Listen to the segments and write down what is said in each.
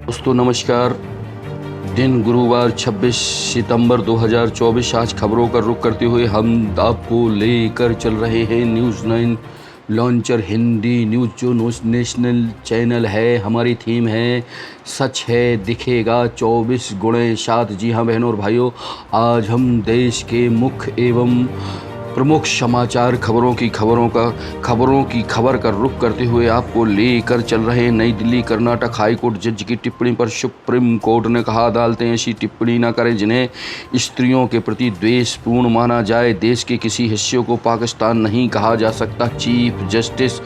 दोस्तों नमस्कार। दिन गुरुवार 26 सितंबर 2024। आज खबरों का रुख करते हुए हम आपको लेकर चल रहे हैं न्यूज़ 9 लॉन्चर हिंदी न्यूज़, जो नेशनल चैनल है। हमारी थीम है सच है दिखेगा 24x7। जी हाँ बहनों और भाइयों, आज हम देश के मुख्य एवं प्रमुख समाचार खबरों की खबर का रुख करते हुए आपको लेकर चल रहे हैं। नई दिल्ली कर्नाटक हाईकोर्ट जज की टिप्पणी पर सुप्रीम कोर्ट ने कहा, अदालतें ऐसी टिप्पणी न करें जिन्हें स्त्रियों के प्रति द्वेषपूर्ण माना जाए। देश के किसी हिस्से को पाकिस्तान नहीं कहा जा सकता। चीफ जस्टिस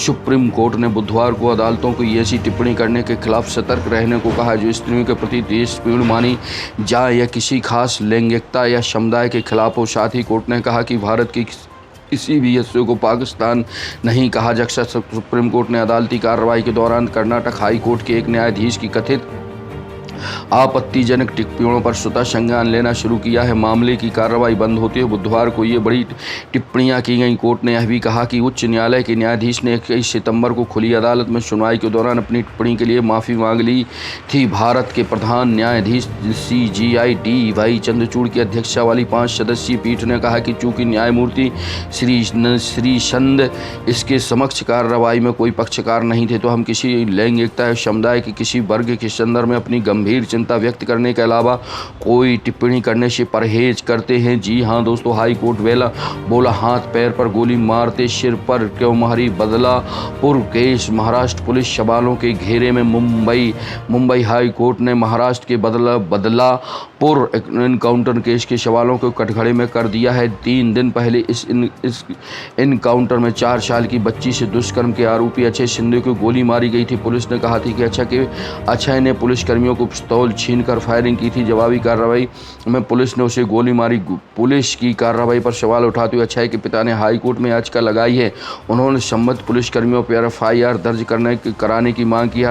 सुप्रीम कोर्ट ने बुधवार को अदालतों को ऐसी टिप्पणी करने के खिलाफ सतर्क रहने को कहा जो स्त्रियों के प्रति द्वेषपूर्ण मानी जाए या किसी खास लैंगिकता या समुदाय के खिलाफ हो। साथ ही कोर्ट ने कहा कि भारत के किसी भी हिस्से को पाकिस्तान नहीं कहा जा सकता। सुप्रीम कोर्ट ने अदालती कार्रवाई के दौरान कर्नाटक हाई कोर्ट के एक न्यायाधीश की कथित आपत्तिजनक टिप्पणियों पर स्वतः संज्ञान लेना शुरू किया है। मामले की कार्रवाई बंद होते हुए बुधवार को ये बड़ी टिप्पणियां की गईं। कोर्ट ने यह भी कहा कि उच्च न्यायालय के न्यायाधीश ने 21 सितंबर को खुली अदालत में सुनवाई के दौरान अपनी टिप्पणी के लिए माफ़ी मांग ली थी। भारत के प्रधान न्यायाधीश CJI DY चंद्रचूड़ की अध्यक्षता वाली 5 सदस्यीय पीठ ने कहा कि चूंकि न्यायमूर्ति श्रीसंद इसके समक्ष कार्रवाई में कोई पक्षकार नहीं थे, तो हम किसी लैंगिकता या समुदाय के किसी वर्ग के संदर्भ में अपनी गंभीर चिंता व्यक्त करने के अलावा कोई टिप्पणी करने से परहेज करते हैं। जी हां दोस्तों, हाई कोर्ट बोला हाथ पैर पर गोली मारते सिर पर क्यों मारी बदलापुर केस। महाराष्ट्र पुलिस सवालों के घेरे में। मुंबई हाई कोर्ट ने महाराष्ट्र के बदलापुर एनकाउंटर केस के सवालों को कटघरे में कर दिया है। 3 दिन पहले इस एनकाउंटर में 4 साल की बच्ची से दुष्कर्म के आरोपी अक्षय शिंदे को गोली मारी गई थी। पुलिस ने कहा थी कि अक्षय ने पुलिसकर्मियों को पिस्तौल छीनकर फायरिंग की थी। जवाबी कार्रवाई में पुलिस ने उसे गोली मारी। पुलिस की कार्रवाई पर सवाल उठाते हुए अक्षय के पिता ने हाई कोर्ट में याचिका लगाई है। उन्होंने संबंधित पुलिसकर्मियों पर FIR दर्ज कराने की मांग की।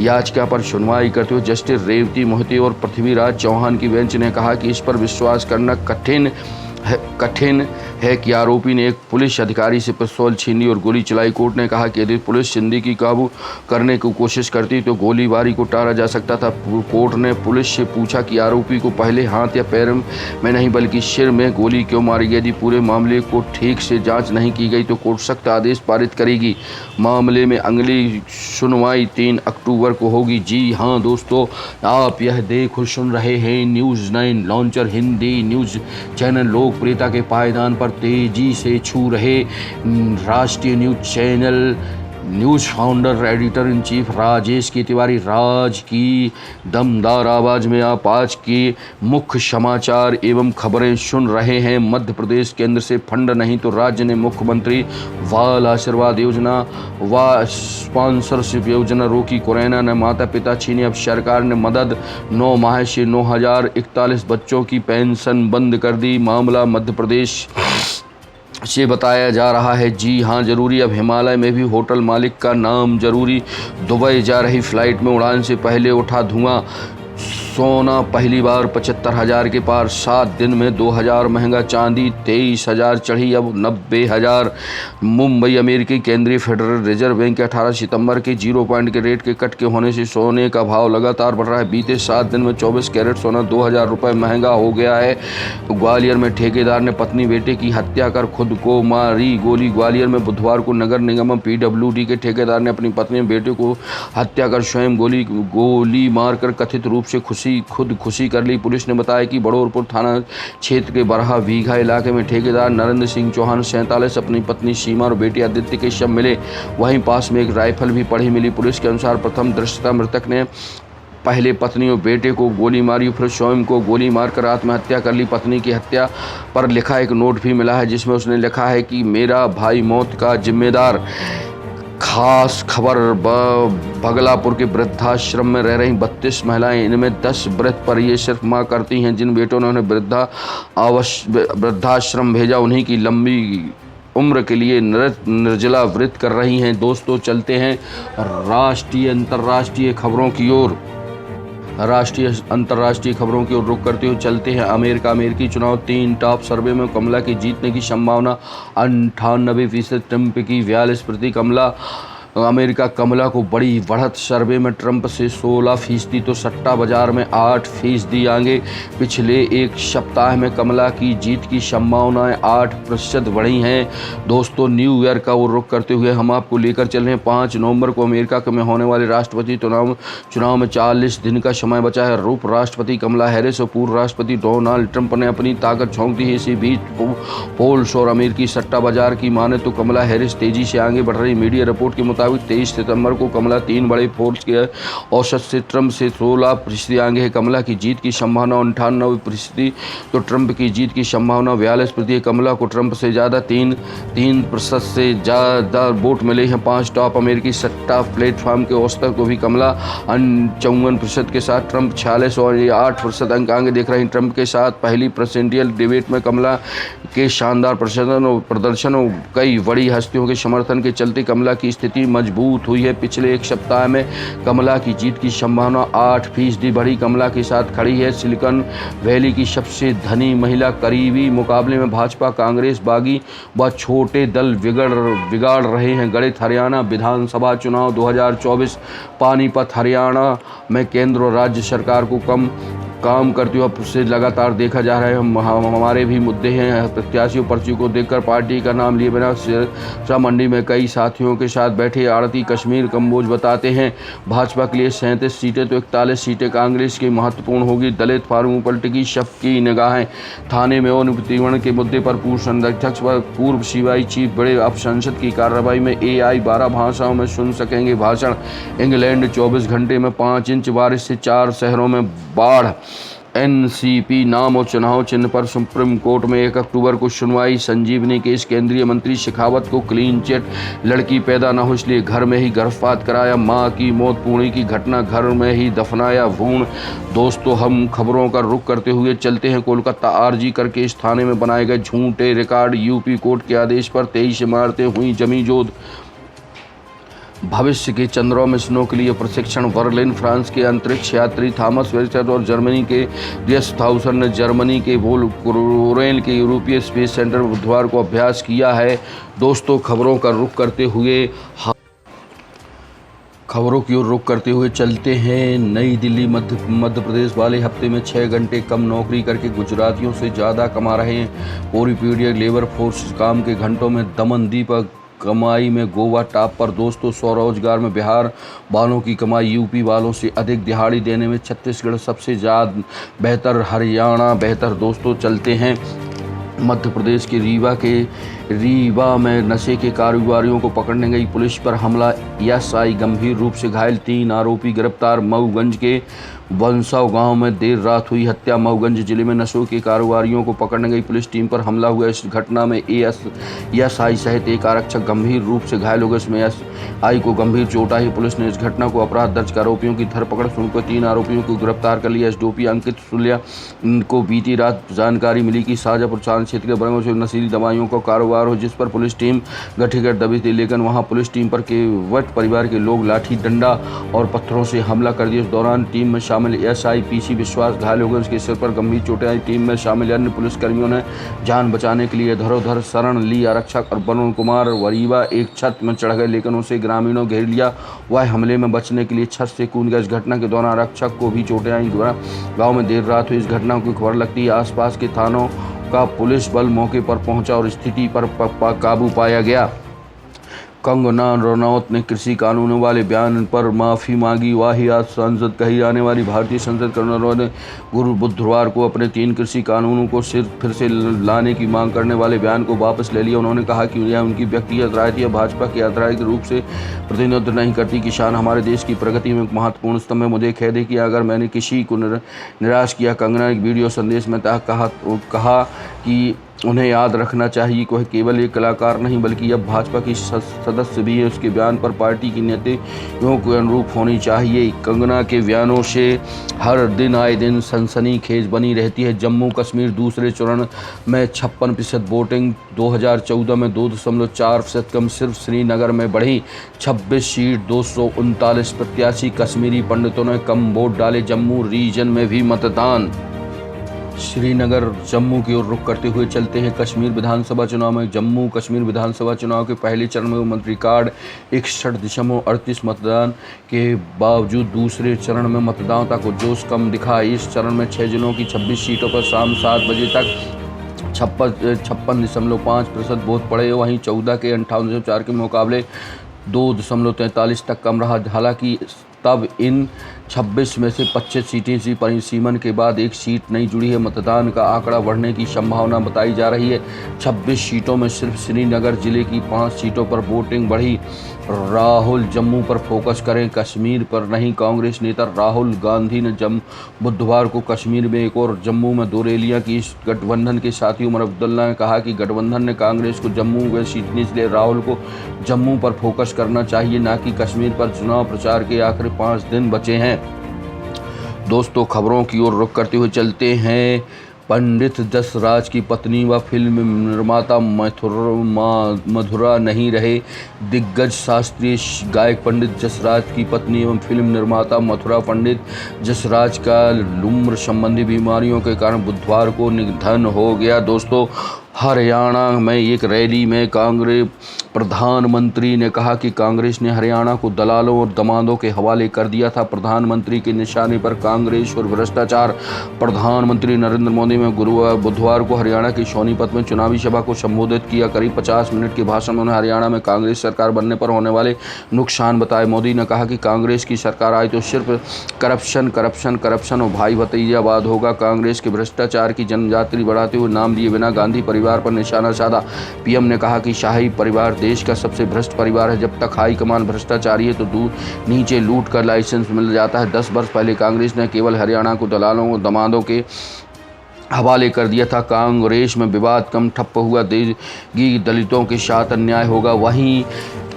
याचिका पर सुनवाई करते हुए जस्टिस रेवती मोहिते और पृथ्वीराज चौहान की बेंच ने कहा कि इस पर विश्वास करना कठिन है कि आरोपी ने एक पुलिस अधिकारी से पिस्तौल छीनी और गोली चलाई। कोर्ट ने कहा कि यदि पुलिस सिंधी की काबू करने की कोशिश करती तो गोलीबारी को टाला जा सकता था। कोर्ट ने पुलिस से पूछा कि आरोपी को पहले हाथ या पैर में नहीं बल्कि सिर में गोली क्यों मारी गई। यदि पूरे मामले को ठीक से जांच नहीं की गई तो कोर्ट सख्त आदेश पारित करेगी। मामले में अगली सुनवाई 3 अक्टूबर को होगी। जी हाँ दोस्तों, आप यह देख और सुन रहे हैं news 9 launcher Hindi news channel. लोकप्रियता के पायदान पर तेजी से छू रहे राष्ट्रीय news channel. News founder editor in chief Rajesh के तिवारी राज की दमदार आवाज़ में आप आज के मुख्य समाचार एवं खबरें सुन रहे हैं। मध्य प्रदेश केंद्र से फंड नहीं तो राज्य ने मुख्यमंत्री बाल आशीर्वाद योजना व स्पॉन्सरशिप योजना रोकी। कोरोना ने माता पिता छीनी, अब सरकार ने मदद। 9 माह से 9,041 बच्चों की पेंशन बंद कर दी। मामला मध्य प्रदेश से बताया जा रहा है। जी हाँ जरूरी, अब हिमालय में भी होटल मालिक का नाम जरूरी। दुबई जा रही फ्लाइट में उड़ान से पहले उठा धुआं। सोना पहली बार 75,000 के पार। 7 दिन में 2,000 महंगा। चांदी 23,000 चढ़ी, अब 90,000। मुंबई अमेरिकी केंद्रीय फेडरल रिजर्व बैंक के 18 सितंबर के 0 पॉइंट के रेट के कट के होने से सोने का भाव लगातार बढ़ रहा है। बीते 7 दिन में 24 कैरेट सोना 2,000 रुपये महंगा हो गया है। ग्वालियर में ठेकेदार ने पत्नी बेटे की हत्या कर खुद को मारी गोली। ग्वालियर में बुधवार को नगर निगम PWD के ठेकेदार ने अपनी पत्नी बेटे को हत्या कर स्वयं गोली मारकर कथित रूप से खुदकुशी कर ली। पुलिस ने बताया कि बड़ौरपुर थाना क्षेत्र के बरहा बीघा इलाके में ठेकेदार नरेंद्र सिंह चौहान 47 अपनी पत्नी सीमा और बेटे आदित्य के शव मिले। वहीं पास में एक राइफल भी पड़ी मिली। पुलिस के अनुसार प्रथम दृष्टया मृतक ने पहले पत्नी और बेटे को गोली मारी, फिर स्वयं को गोली मारकर आत्महत्या कर ली। पत्नी की हत्या पर लिखा एक नोट भी मिला है जिसमें उसने लिखा है कि मेरा भाई मौत का जिम्मेदार। खास खबर, बगलापुर के वृद्धाश्रम में रह रही 32 महिलाएं, इनमें 10 व्रत पर ये सिर्फ माँ करती हैं। जिन बेटों ने उन्हें वृद्धाश्रम भेजा उन्हीं की लंबी उम्र के लिए निर्जला व्रत कर रही हैं। दोस्तों चलते हैं राष्ट्रीय अंतर्राष्ट्रीय खबरों की ओर। अंतर्राष्ट्रीय खबरों की ओर रुख करते हुए चलते हैं अमेरिकी चुनाव। 3 टॉप सर्वे में कमला की जीतने की संभावना 98%, ट्रंप की 42%। कमला अमेरिका कमला को बड़ी बढ़त, सर्वे में ट्रंप से 16% तो सट्टा बाजार में 8% आगे। पिछले एक सप्ताह में कमला की जीत की संभावनाएं 8% बढ़ी हैं। दोस्तों, न्यू ईयर का वो रुख करते हुए हम आपको लेकर चल रहे हैं 5 नवंबर को अमेरिका में होने वाले राष्ट्रपति चुनाव में 40 दिन का समय बचा है। उप राष्ट्रपति कमला हैरिस और पूर्व राष्ट्रपति डोनाल्ड ट्रंप ने अपनी ताकत झोंक दी है। इसी बीच पोल्स और अमेरिकी सट्टा बाजार की माने तो कमला हैरिस तेजी से आगे बढ़ रही। मीडिया रिपोर्ट के मुताबिक 23 सितंबर को कमला 3 बड़े फोर्स के औसत से ट्रंप से 16% आगे है। कमला की जीत की संभावना 98%, तो ट्रंप की जीत की संभावना 42%। कमला को ट्रंप से ज़्यादा 3% से ज़्यादा वोट मिले हैं। 5 टॉप अमेरिकी सट्टा प्लेटफॉर्म के औसत को भी कमला 54% के साथ, ट्रंप 46 और 8% अंक आगे देख रहे हैं। ट्रंप के साथ पहली प्रेसिडेंशियल डिबेट में कमला के शानदार प्रदर्शन और कई बड़ी हस्तियों के समर्थन के चलते कमला की स्थिति मजबूत हुई है। पिछले एक सप्ताह में कमला की जीत की संभावना 8% बढ़ी। कमला के साथ खड़ी है सिलिकॉन वैली की सबसे धनी महिला। करीबी मुकाबले में भाजपा कांग्रेस बागी व छोटे दल बिगाड़ रहे हैं गणित। हरियाणा विधानसभा चुनाव 2024, पानीपत हरियाणा में केंद्र और राज्य सरकार को काम करते हुए से लगातार देखा जा रहा है। हमारे भी मुद्दे हैं। प्रत्याशियों पर्ची को देखकर पार्टी का नाम लिए बिना सिरसा मंडी में कई साथियों के साथ बैठे आड़ती कश्मीर कंबोज बताते हैं। भाजपा के लिए 37 सीटें तो 41 सीटें कांग्रेस की महत्वपूर्ण होगी। दलित फार्मू पलटेगी सबकी निगाहें। थाने में अनियमितीकरण के मुद्दे पर पूर्व संरक्षक व पूर्व सीबीआई चीफ बड़े। अब संसद की कार्रवाई में AI 12 भाषाओं में सुन सकेंगे भाषण। इंग्लैंड 24 घंटे में 5 इंच बारिश से 4 शहरों में बाढ़। NCP नाम और चुनाव चिन्ह पर सुप्रीम कोर्ट में 1 अक्टूबर को सुनवाई। संजीवनी केस, केंद्रीय मंत्री शेखावत को क्लीन चिट। लड़की पैदा न हो इसलिए घर में ही गर्भपात कराया। मां की मौत, पुणे की घटना, घर में ही दफनाया भ्रूण। दोस्तों, हम खबरों का रुख करते हुए चलते हैं कोलकाता। RG करके इस थाने में बनाए गए झूठे रिकॉर्ड। यूपी कोर्ट के आदेश पर 23 इमारतें हुई जमीजोद। भविष्य के चंद्रों में स्नो के लिए प्रशिक्षण। बर्लिन फ्रांस के अंतरिक्ष यात्री थॉमस वेस्टर और जर्मनी के रियसथाउसन ने जर्मनी के वोल्कोरेन के यूरोपीय स्पेस सेंटर में बुधवार को अभ्यास किया है। दोस्तों, खबरों की ओर रुख करते हुए चलते हैं नई दिल्ली। मध्य प्रदेश वाले हफ्ते में 6 घंटे कम नौकरी करके गुजरातियों से ज़्यादा कमा रहे हैं। पूरी पीरियड लेबर फोर्स काम के घंटों में दमन। कमाई में गोवा टॉप पर। दोस्तों, स्वरोजगार में बिहार वालों की कमाई यूपी वालों से अधिक। दिहाड़ी देने में छत्तीसगढ़ सबसे ज़्यादा बेहतर, हरियाणा बेहतर। दोस्तों, चलते हैं मध्य प्रदेश के रीवा में नशे के कारोबारियों को पकड़ने गई पुलिस पर हमला। SI गंभीर रूप से घायल, 3 आरोपी गिरफ्तार। मऊगंज के बंसाव गांव में देर रात हुई हत्या। मऊगंज जिले में नशों के कारोबारियों को पकड़ने गई पुलिस टीम पर हमला हुआ। इस घटना में SI सहित 1 आरक्षक गंभीर रूप से घायल हो गए। इसमें SI को गंभीर चोट आई। पुलिस ने इस घटना को अपराध दर्ज कर आरोपियों की धरपकड़ शुरू कर 3 आरोपियों को गिरफ्तार कर लिया। SDOP अंकित सुलिया को बीती रात जानकारी मिली कि शाहजहाँपुर थाना क्षेत्र के बरंगों से नशीली दवाइयों का कारोबार हो, जिस पर पुलिस टीम गठित कर दबी थी। लेकिन वहां पुलिस टीम पर केवट परिवार के लोग लाठी डंडा और पत्थरों से हमला कर दिया। इस दौरान टीम में शामिल SI PC विश्वास घायल हो गए। उसके सिर पर गंभीर चोटें आई। टीम में शामिल अन्य पुलिसकर्मियों ने जान बचाने के लिए इधर उधर शरण ली। आरक्षक और वरुण कुमार वरीवा एक छत में चढ़ गए, लेकिन उसे ग्रामीणों घेर लिया। वह हमले में बचने के लिए छत से कूद गया। इस घटना के दौरान आरक्षक को भी चोटें आई। गाँव में देर रात हुई इस घटना की खबर लगती है आसपास के थानों का पुलिस बल मौके पर पहुंचा और स्थिति पर काबू पाया गया। कंगना रनौत ने कृषि कानूनों वाले बयान पर माफ़ी मांगी। वाहियात सांसद कही जाने वाली भारतीय संसद कंगना रनौत ने बुधवार को अपने 3 कृषि कानूनों को फिर से लाने की मांग करने वाले बयान को वापस ले लिया। उन्होंने कहा कि यह उनकी व्यक्तिगत राय थी, भाजपा की आधिकारिक रूप से प्रतिनिधित्व नहीं करती। किसान हमारे देश की प्रगति में एक महत्वपूर्ण स्तंभ है। मुझे खेद है कि अगर मैंने किसी को निराश किया। कंगना ने वीडियो संदेश में कहा कि उन्हें याद रखना चाहिए कि वह केवल एक कलाकार नहीं बल्कि अब भाजपा की सदस्य भी है। उसके बयान पर पार्टी की नीतियों के अनुरूप होनी चाहिए। कंगना के बयानों से हर दिन आए दिन सनसनीखेज बनी रहती है। जम्मू कश्मीर दूसरे चरण में 56% वोटिंग 2014 में 2.4% कम। सिर्फ श्रीनगर में बढ़ी 26 सीट, 239 प्रत्याशी। कश्मीरी पंडितों ने कम वोट डाले। जम्मू रीजन में भी मतदान श्रीनगर जम्मू की ओर रुख करते हुए चलते हैं कश्मीर विधानसभा चुनाव में। जम्मू कश्मीर विधानसभा चुनाव के पहले चरण में उम्मीदवार कार्ड 61.38 मतदान के बावजूद दूसरे चरण में मतदाताओं को जोश कम दिखा। इस चरण में 6 जिलों की 26 सीटों पर शाम 7 बजे तक 56.5% वोट पड़े। वहीं 14 के 58.4 के मुकाबले 2.43 तक कम रहा। हालांकि तब इन 26 में से 25 सीटें सी परिसीमन के बाद एक सीट नहीं जुड़ी है। मतदान का आंकड़ा बढ़ने की संभावना बताई जा रही है। 26 सीटों में सिर्फ श्रीनगर जिले की 5 सीटों पर वोटिंग बढ़ी। राहुल जम्मू पर फोकस करें, कश्मीर पर नहीं। कांग्रेस नेता राहुल गांधी ने बुधवार को कश्मीर में एक और जम्मू में 2 रैलियां की। गठबंधन के साथी उमर अब्दुल्ला ने कहा कि गठबंधन ने कांग्रेस को जम्मू में जीतने के लिए राहुल को जम्मू पर फोकस करना चाहिए, न कि कश्मीर पर। चुनाव प्रचार के आखिरी 5 दिन बचे हैं। दोस्तों, खबरों की ओर रुख करते हुए चलते हैं। पंडित जसराज की पत्नी व फिल्म निर्माता मधुरा नहीं रहे। दिग्गज शास्त्रीय गायक पंडित जसराज की पत्नी एवं फिल्म निर्माता मथुरा पंडित जसराज का उम्र संबंधी बीमारियों के कारण बुधवार को निधन हो गया। दोस्तों, हरियाणा में एक रैली में कांग्रेस प्रधानमंत्री ने कहा कि कांग्रेस ने हरियाणा को दलालों और दमादों के हवाले कर दिया था। प्रधानमंत्री के निशाने पर कांग्रेस और भ्रष्टाचार। प्रधानमंत्री नरेंद्र मोदी ने बुधवार को हरियाणा के सोनीपत में चुनावी सभा को संबोधित किया। करीब 50 मिनट के भाषण में उन्होंने हरियाणा में कांग्रेस सरकार बनने पर होने वाले नुकसान बताए। मोदी ने कहा कि कांग्रेस की सरकार आई तो सिर्फ करप्शन करप्शन करप्शन और भाई भतीजावाद होगा। कांग्रेस के भ्रष्टाचार की जनजाति बढ़ाते हुए नाम लिए बिना गांधी परिवार पर निशाना साधा। पीएम ने कहा कि शाही परिवार देश का सबसे भ्रष्ट परिवार है। जब तक हाईकमान भ्रष्टाचारी है तो नीचे लूट कर लाइसेंस मिल जाता है। 10 वर्ष पहले कांग्रेस ने केवल हरियाणा को दलालों और दमादों के हवाले कर दिया था। कांग्रेस में विवाद कम ठप्प हुआ देगी, दलितों के साथ अन्याय होगा। वहीं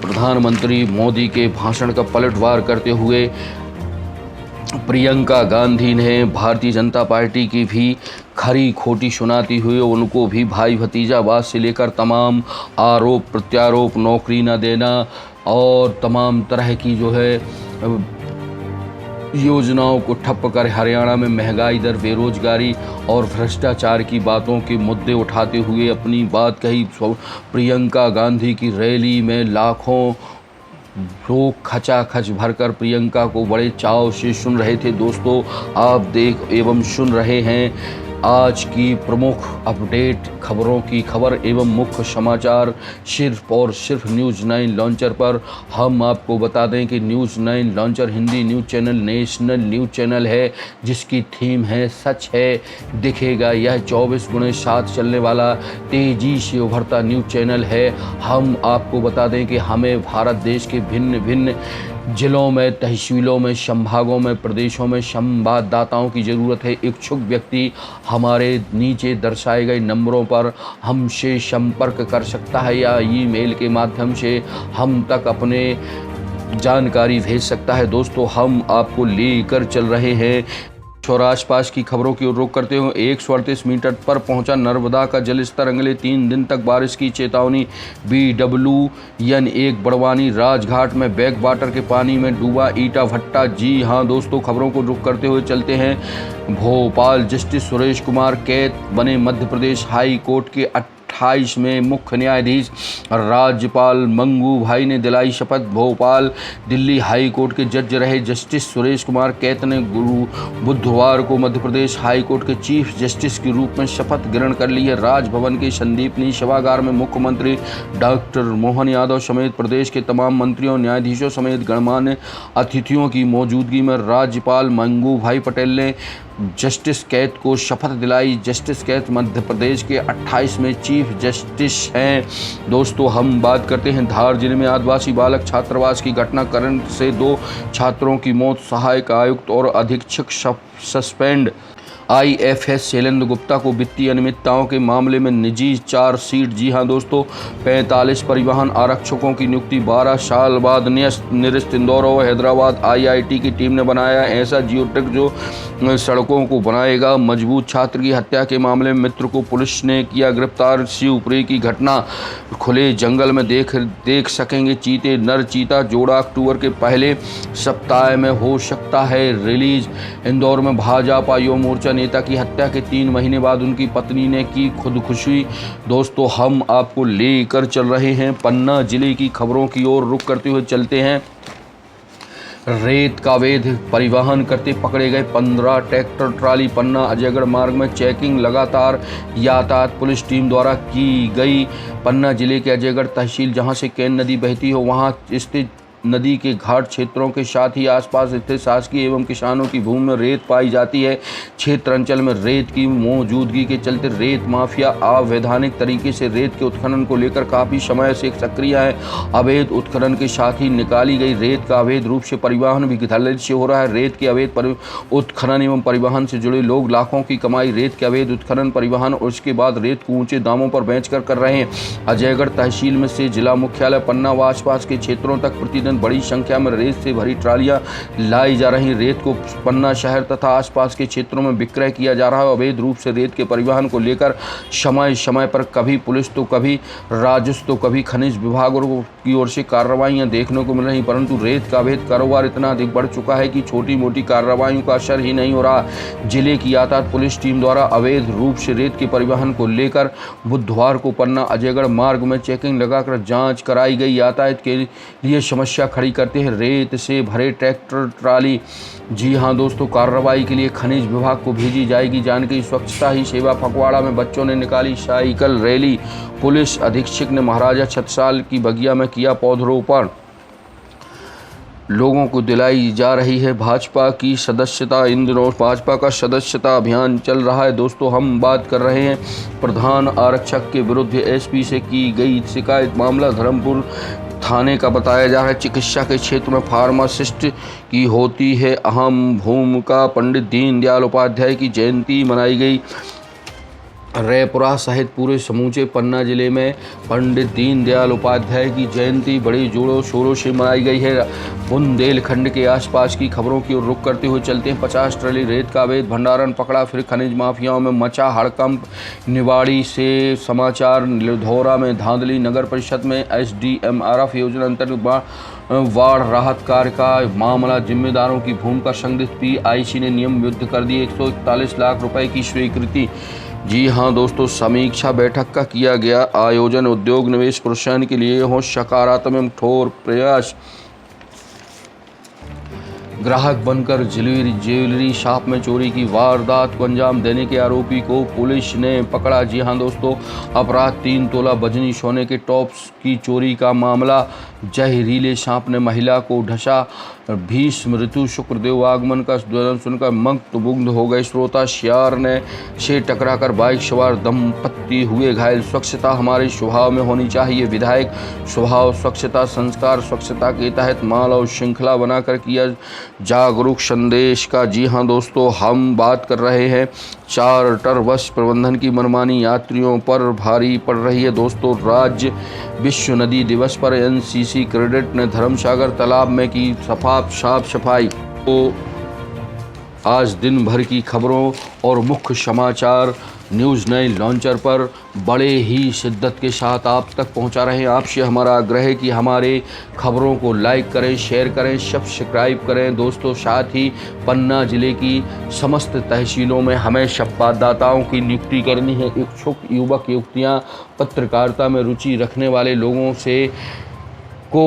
प्रधानमंत्री मोदी के भाषण का पलटवार करते हुए प्रियंका गांधी ने भारतीय जनता पार्टी की भी खरी खोटी सुनाती हुई उनको भी भाई भतीजावाद से लेकर तमाम आरोप प्रत्यारोप, नौकरी न देना और तमाम तरह की जो है योजनाओं को ठप्प कर हरियाणा में महंगाई दर, बेरोजगारी और भ्रष्टाचार की बातों के मुद्दे उठाते हुए अपनी बात कही। प्रियंका गांधी की रैली में लाखों लोग खचाखच भरकर प्रियंका को बड़े चाव से सुन रहे थे। दोस्तों, आप देख एवं सुन रहे हैं आज की प्रमुख अपडेट खबरों की खबर एवं मुख्य समाचार सिर्फ और सिर्फ न्यूज़ 9 लॉन्चर पर। हम आपको बता दें कि news 9 launcher Hindi news channel, national news channel है जिसकी थीम है सच है दिखेगा। यह 24/7 चलने वाला तेज़ी से उभरता न्यूज़ चैनल है। हम आपको बता दें कि हमें भारत देश के भिन्न भिन्न जिलों में, तहसीलों में, संभागों में, प्रदेशों में संवाददाताओं की ज़रूरत है। इच्छुक व्यक्ति हमारे नीचे दर्शाए गए नंबरों पर हमसे संपर्क कर सकता है या ईमेल के माध्यम से हम तक अपने जानकारी भेज सकता है। दोस्तों, हम आपको लेकर चल रहे हैं और आसपास की खबरों की ओर रुख करते हुए 138 मीटर पर पहुंचा नर्मदा का जलस्तर। अगले 3 दिन तक बारिश की चेतावनी। BWN1 बड़वानी राजघाट में बैक वाटर के पानी में डूबा ईटा भट्टा। जी हां दोस्तों, खबरों को रुख करते हुए चलते हैं भोपाल। जस्टिस सुरेश कुमार कैत बने मध्य प्रदेश हाई कोर्ट के 28 में मुख्य न्यायाधीश। राज्यपाल मंगू भाई ने दिलाई शपथ। भोपाल दिल्ली हाई कोर्ट के जज रहे जस्टिस सुरेश कुमार कैत ने बुधवार को मध्य प्रदेश हाई कोर्ट के चीफ जस्टिस के रूप में शपथ ग्रहण कर ली है। राजभवन के संदीपनी सभागार में मुख्यमंत्री डॉक्टर मोहन यादव समेत प्रदेश के तमाम मंत्रियों, न्यायाधीशों समेत गणमान्य अतिथियों की मौजूदगी में राज्यपाल मंगू भाई पटेल ने जस्टिस कैत को शपथ दिलाई। जस्टिस कैत मध्य प्रदेश के 28 में चीफ जस्टिस हैं। दोस्तों, हम बात करते हैं धार जिले में आदिवासी बालक छात्रावास की घटना। करंट से 2 छात्रों की मौत, सहायक आयुक्त और अधीक्षक सस्पेंड। IFS शैलेंद्र गुप्ता को वित्तीय अनियमितताओं के मामले में निजी चार्जशीट। जी हां दोस्तों, 45 परिवहन आरक्षकों की नियुक्ति 12 साल बाद निरस्त। इंदौर और हैदराबाद IIT की टीम ने बनाया ऐसा जियोटेक जो सड़कों को बनाएगा मजबूत। छात्र की हत्या के मामले में मित्र को पुलिस ने किया गिरफ्तार। शिवपुरी की घटना। खुले जंगल में देख सकेंगे चीते। नर चीता जोड़ा अक्टूबर के पहले सप्ताह में हो सकता है रिलीज। इंदौर में भाजपा युवा मोर्चा नेता की हत्या के 3 महीने बाद उनकी पत्नी ने की खुदकुशी। दोस्तों हम आपको लेकर चल रहे हैं पन्ना जिले की खबरों की ओर रुख करते हुए चलते हैं। रेत का अवैध परिवहन करते पकड़े गए 15 ट्रैक्टर ट्राली। पन्ना अजयगढ़ मार्ग में चेकिंग लगातार, यातायात पुलिस टीम द्वारा की गई। पन्ना जिले के अजयगढ़ तहसील जहां से केन नदी बहती हो वहां स्थित नदी के घाट क्षेत्रों के साथ ही आसपास स्थित शासकीय एवं किसानों की भूमि में रेत पाई जाती है। क्षेत्र अंचल में रेत की मौजूदगी के चलते रेत माफिया अवैधानिक तरीके से रेत के उत्खनन को लेकर काफ़ी समय से सक्रिय है। अवैध उत्खनन के साथ ही निकाली गई रेत का अवैध रूप से परिवहन भी धड़ल्ले से हो रहा है। रेत के अवैध उत्खनन एवं परिवहन से जुड़े लोग लाखों की कमाई रेत के अवैध उत्खनन, परिवहन और उसके बाद रेत को ऊंचे दामों पर बेचकर कर रहे हैं। अजयगढ़ तहसील में से जिला मुख्यालय पन्ना व आसपास के क्षेत्रों तक प्रतिदिन बड़ी संख्या में रेत से भरी ट्रालियां लाई जा रही। रेत को पन्ना शहर तथा आसपास के क्षेत्रों में विक्रय किया जा रहा है। अवैध रूप से रेत के परिवहन को लेकर समय समय पर कभी पुलिस तो कभी राजस्व तो कभी खनिज विभाग की ओर से कार्रवाइयां देखने को मिल रही, परंतु रेत का अवैध कारोबार इतना अधिक बढ़ चुका है कि छोटी मोटी कार्रवाइयों का असर ही नहीं हो रहा। जिले की यातायात पुलिस टीम द्वारा अवैध रूप से रेत के परिवहन को लेकर बुधवार को पन्ना अजयगढ़ मार्ग में चेकिंग लगाकर जांच कराई गई। यातायात के लिए समस्या खड़ी करते हैं रेत से भरे ट्रैक्टर ट्राली। जी हां दोस्तों, कार्रवाई के लिए खनिज विभाग को भेजी जाएगी जानकारी। स्वच्छता ही सेवा फगवाड़ा में बच्चों ने निकाली साइकिल रैली। पुलिस अधीक्षक ने महाराजा छत्रसाल की बगिया में किया पौधरोपण। लोगों को दिलाई जा रही है भाजपा की सदस्यता। इन दिनों भाजपा का सदस्यता अभियान चल रहा है। दोस्तों हम बात कर रहे हैं प्रधान आरक्षक के विरुद्ध एसपी से की गई शिकायत। मामला धर्मपुर थाने का बताया जा रहा है। चिकित्सा के क्षेत्र में फार्मासिस्ट की होती है अहम भूमिका। पंडित दीनदयाल उपाध्याय की जयंती मनाई गई। रैपुरा सहित पूरे समूचे पन्ना जिले में पंडित दीनदयाल उपाध्याय की जयंती बड़े जोरों शोरों से मनाई गई है। बुंदेलखंड के आसपास की खबरों की ओर रुख करते हुए चलते हैं। 50 ट्राली रेत का अवैध भंडारण पकड़ा, फिर खनिज माफियाओं में मचा हड़कंप। निवाड़ी से समाचार। लिधौरा में धांधली। नगर परिषद में SDMRF योजना अंतर्गत बाढ़ राहत कार्य का मामला। जिम्मेदारों की भूमिका संदिग्ध। PIC ने नियम विरुद्ध कर दी 141 लाख रुपए की स्वीकृति। जी हां दोस्तों, समीक्षा बैठक का किया गया आयोजन। उद्योग निवेश प्रोत्साहन के लिए हो सकारात्मक ठोस प्रयास। ग्राहक बनकर ज्वेलरी शॉप में चोरी की वारदात को अंजाम देने के आरोपी को पुलिस ने पकड़ा। जी हां दोस्तों, अपराध 3 तोला वजनी सोने के टॉप्स की चोरी का मामला। जहरीले सांप ने महिला को ढसा। भीष्म ऋतु शुक्रदेव आगमन का सुनकर मंत्रमुग्ध हो गए श्रोता। सियार ने से टकराकर बाइक सवार दंपत्ति हुए घायल। स्वच्छता हमारे स्वभाव में होनी चाहिए। विधायक स्वभाव स्वच्छता संस्कार स्वच्छता के तहत माला और श्रृंखला बनाकर किया जागरूक संदेश का। जी हां दोस्तों, हम बात कर रहे हैं चार्टर बस प्रबंधन की मनमानी यात्रियों पर भारी पड़ रही है। दोस्तों, राज्य विश्व नदी दिवस पर NCC कैडेट ने धर्मसागर तालाब में की साफ सफाई। तो आज दिन भर की खबरों और मुख्य समाचार न्यूज़9 लॉन्चर पर बड़े ही शिद्दत के साथ आप तक पहुंचा रहे हैं। आपसे हमारा आग्रह है कि हमारे खबरों को लाइक करें, शेयर करें, सब्सक्राइब करें। दोस्तों, साथ ही पन्ना जिले की समस्त तहसीलों में हमें संवाददाताओं की नियुक्ति करनी है। इच्छुक युवक युवतियाँ पत्रकारिता में रुचि रखने वाले लोगों से को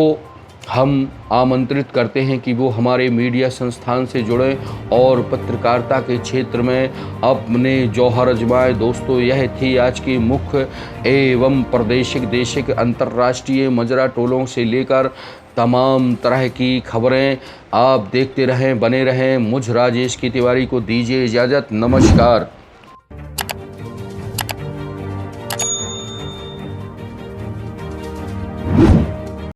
हम आमंत्रित करते हैं कि वो हमारे मीडिया संस्थान से जुड़ें और पत्रकारिता के क्षेत्र में अपने जौहर आजमाएं। दोस्तों, यह थी आज की मुख्य एवं प्रादेशिक देशिक अंतर्राष्ट्रीय मजरा टोलों से लेकर तमाम तरह की खबरें। आप देखते रहें, बने रहें। मुझ राजेश की तिवारी को दीजिए इजाज़त। नमस्कार।